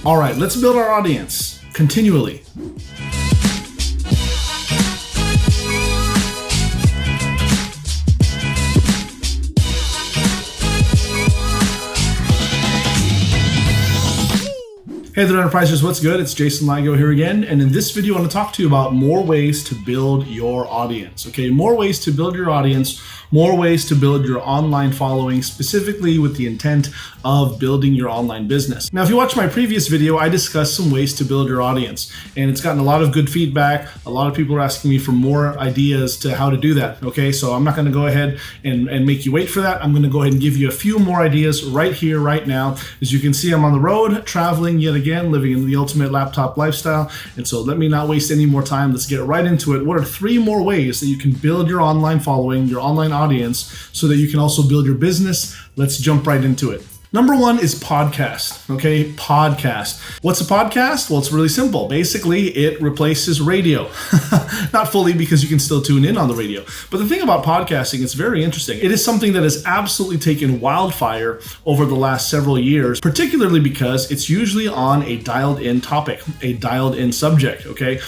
All right, let's build our audience continually. Hey there, Enterprisers, what's good? It's Jason Ligo here again, and in this video I want to talk to you about more ways to build your audience, okay? More ways to build your audience, more ways to build your online following, specifically with the intent of building your online business. Now, if you watched my previous video, I discussed some ways to build your audience, and it's gotten a lot of good feedback. A lot of people are asking me for more ideas to how to do that, okay? So I'm not going to go ahead and make you wait for that. I'm going to go ahead and give you a few more ideas right here, right now. As you can see, I'm on the road, traveling yet again, living in the ultimate laptop lifestyle. And so let me not waste any more time. Let's get right into it. What are 3 more ways that you can build your online following, your online audience, so that you can also build your business? Let's jump right into it. Number 1 is podcast, okay? Podcast. What's a podcast? Well, it's really simple. Basically, it replaces radio. Not fully, because you can still tune in on the radio. But the thing about podcasting, it's very interesting. It is something that has absolutely taken wildfire over the last several years, particularly because it's usually on a dialed-in topic, a dialed-in subject, okay?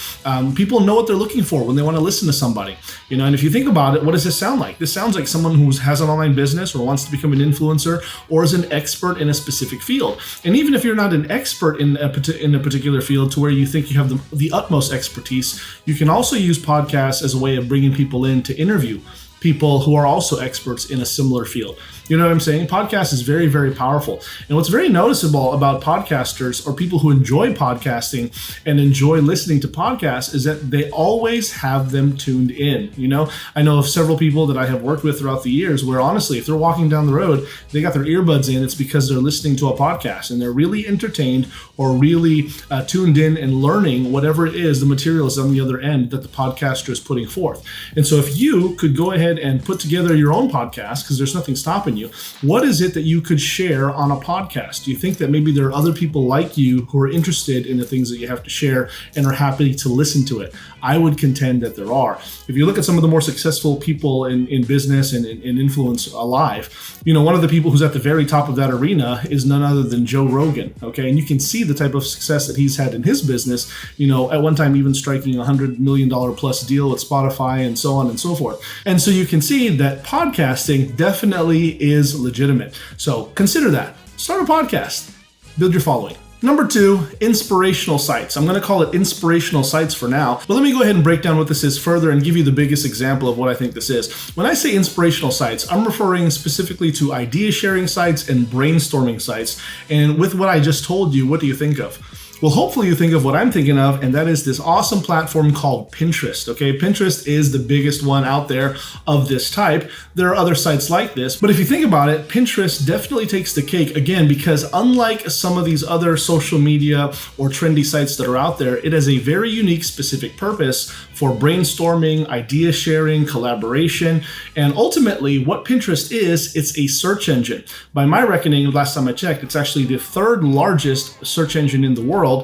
People know what they're looking for when they want to listen to somebody. You know, and if you think about it, what does this sound like? This sounds like someone who has an online business or wants to become an influencer or is an expert in a specific field. And even if you're not an expert in a particular field to where you think you have the utmost expertise, you can also use podcasts as a way of bringing people in to interview people who are also experts in a similar field. You know what I'm saying? Podcast is very, very powerful. And what's very noticeable about podcasters or people who enjoy podcasting and enjoy listening to podcasts is that they always have them tuned in. You know, I know of several people that I have worked with throughout the years where honestly, if they're walking down the road, they got their earbuds in, it's because they're listening to a podcast and they're really entertained or really tuned in and learning whatever it is, the material is on the other end that the podcaster is putting forth. And so if you could go ahead and put together your own podcast, because there's nothing stopping you, what is it that you could share on a podcast? Do you think that maybe there are other people like you who are interested in the things that you have to share and are happy to listen to it? I would contend that there are. If you look at some of the more successful people in business and in influence alive, you know, one of the people who's at the very top of that arena is none other than Joe Rogan, okay? And you can see the type of success that he's had in his business, you know, at one time even striking $100 million plus deal with Spotify and so on and so forth. And so you can see that podcasting definitely is legitimate. So consider that. Start a podcast. Build your following. Number 2, inspirational sites. I'm going to call it inspirational sites for now, but let me go ahead and break down what this is further and give you the biggest example of what I think this is. When I say inspirational sites, I'm referring specifically to idea sharing sites and brainstorming sites. And with what I just told you, what do you think of? Well, hopefully you think of what I'm thinking of, and that is this awesome platform called Pinterest, okay? Pinterest is the biggest one out there of this type. There are other sites like this, but if you think about it, Pinterest definitely takes the cake, again, because unlike some of these other social media or trendy sites that are out there, it has a very unique specific purpose for brainstorming, idea sharing, collaboration, and ultimately what Pinterest is, it's a search engine. By my reckoning, last time I checked, it's actually the 3rd largest search engine in the world,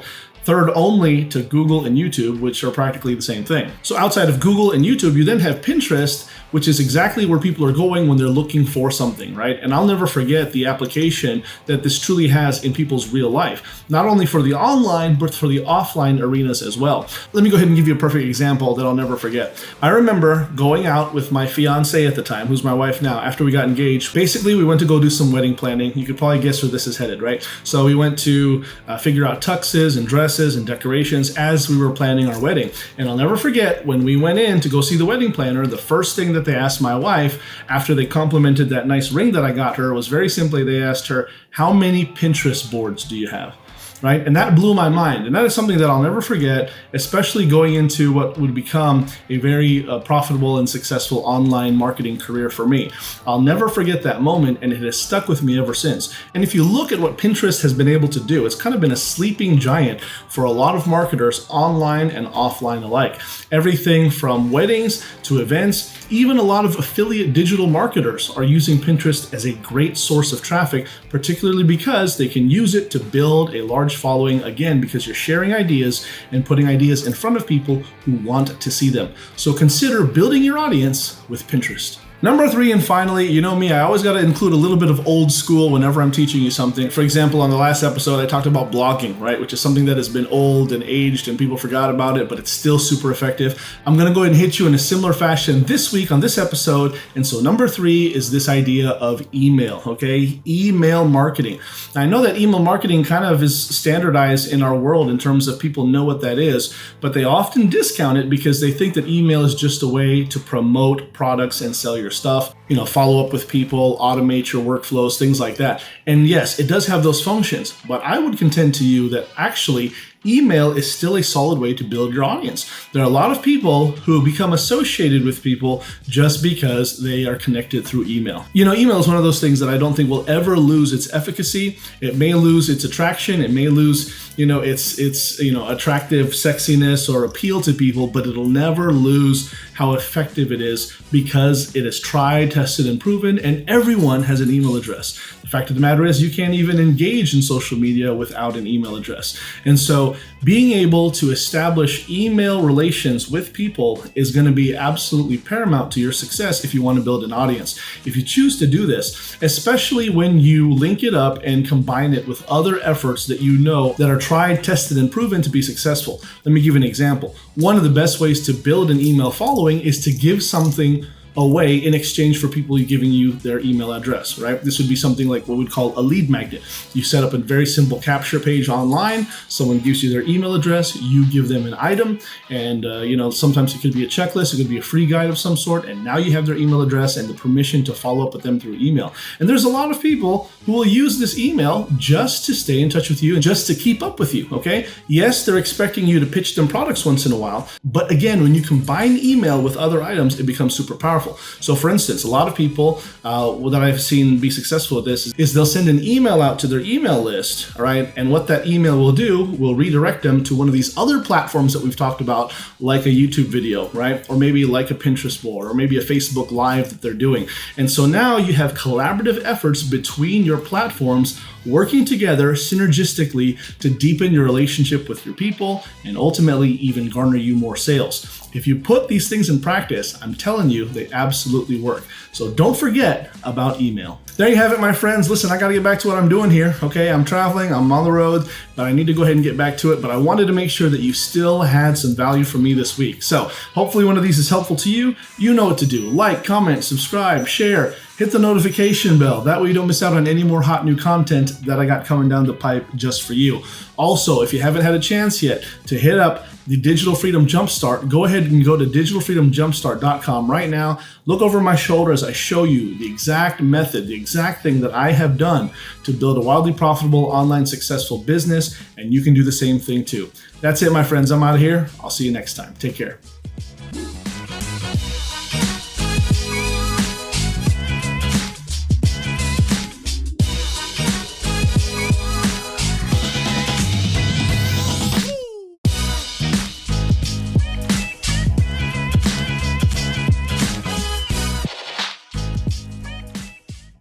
3rd only to Google and YouTube, which are practically the same thing. So outside of Google and YouTube, you then have Pinterest, which is exactly where people are going when they're looking for something, right? And I'll never forget the application that this truly has in people's real life, not only for the online, but for the offline arenas as well. Let me go ahead and give you a perfect example that I'll never forget. I remember going out with my fiance at the time, who's my wife now, after we got engaged. Basically, we went to go do some wedding planning. You could probably guess where this is headed, right? So we went to figure out tuxes and dresses and decorations as we were planning our wedding. And I'll never forget when we went in to go see the wedding planner, the first thing that they asked my wife after they complimented that nice ring that I got her was very simply, they asked her, how many Pinterest boards do you have? right? And that blew my mind. And that is something that I'll never forget, especially going into what would become a very profitable and successful online marketing career for me. I'll never forget that moment, and it has stuck with me ever since. And if you look at what Pinterest has been able to do, it's kind of been a sleeping giant for a lot of marketers online and offline alike. Everything from weddings to events, even a lot of affiliate digital marketers are using Pinterest as a great source of traffic, particularly because they can use it to build a large following, again, because you're sharing ideas and putting ideas in front of people who want to see them. So consider building your audience with Pinterest. Number 3, and finally, you know me, I always got to include a little bit of old school whenever I'm teaching you something. For example, on the last episode, I talked about blogging, right? Which is something that has been old and aged and people forgot about it, but it's still super effective. I'm going to go ahead and hit you in a similar fashion this week on this episode. And so number 3 is this idea of email, okay? Email marketing. Now, I know that email marketing kind of is standardized in our world in terms of people know what that is, but they often discount it because they think that email is just a way to promote products and sell your stuff, follow up with people, automate your workflows, things like that. And yes, it does have those functions, but I would contend to you that actually email is still a solid way to build your audience. There are a lot of people who become associated with people just because they are connected through email. Email is one of those things that I don't think will ever lose its efficacy. It may lose its attraction. It may lose, its attractive sexiness or appeal to people, but it'll never lose how effective it is because it is tried, tested, and proven, and everyone has an email address. The fact of the matter is you can't even engage in social media without an email address. And so being able to establish email relations with people is going to be absolutely paramount to your success if you want to build an audience. If you choose to do this, especially when you link it up and combine it with other efforts that you know that are tried, tested, and proven to be successful. Let me give you an example. One of the best ways to build an email following is to give something away in exchange for people giving you their email address, right? This would be something like what we'd call a lead magnet. You set up a very simple capture page online. Someone gives you their email address. You give them an item, and sometimes it could be a checklist. It could be a free guide of some sort, and now you have their email address and the permission to follow up with them through email. And there's a lot of people who will use this email just to stay in touch with you and just to keep up with you, okay? Yes, they're expecting you to pitch them products once in a while, but again, when you combine email with other items, it becomes super powerful. So for instance, a lot of people that I've seen be successful at this is they'll send an email out to their email list, all right? And what that email will do will redirect them to one of these other platforms that we've talked about, like a YouTube video, right? Or maybe like a Pinterest board, or maybe a Facebook Live that they're doing. And so now you have collaborative efforts between your platforms working together synergistically to deepen your relationship with your people and ultimately even garner you more sales. If you put these things in practice, I'm telling you, they absolutely work. So don't forget about email. There you have it, my friends. Listen, I got to get back to what I'm doing here. Okay, I'm traveling, I'm on the road, but I need to go ahead and get back to it. But I wanted to make sure that you still had some value from me this week. So hopefully one of these is helpful to you. You know what to do. Like, comment, subscribe, share, hit the notification bell. That way you don't miss out on any more hot new content that I got coming down the pipe just for you. Also, if you haven't had a chance yet to hit up the Digital Freedom Jumpstart, go ahead and go to digitalfreedomjumpstart.com right now. Look over my shoulder as I show you the exact method, the exact thing that I have done to build a wildly profitable online successful business, and you can do the same thing too. That's it, my friends. I'm out of here. I'll see you next time. Take care.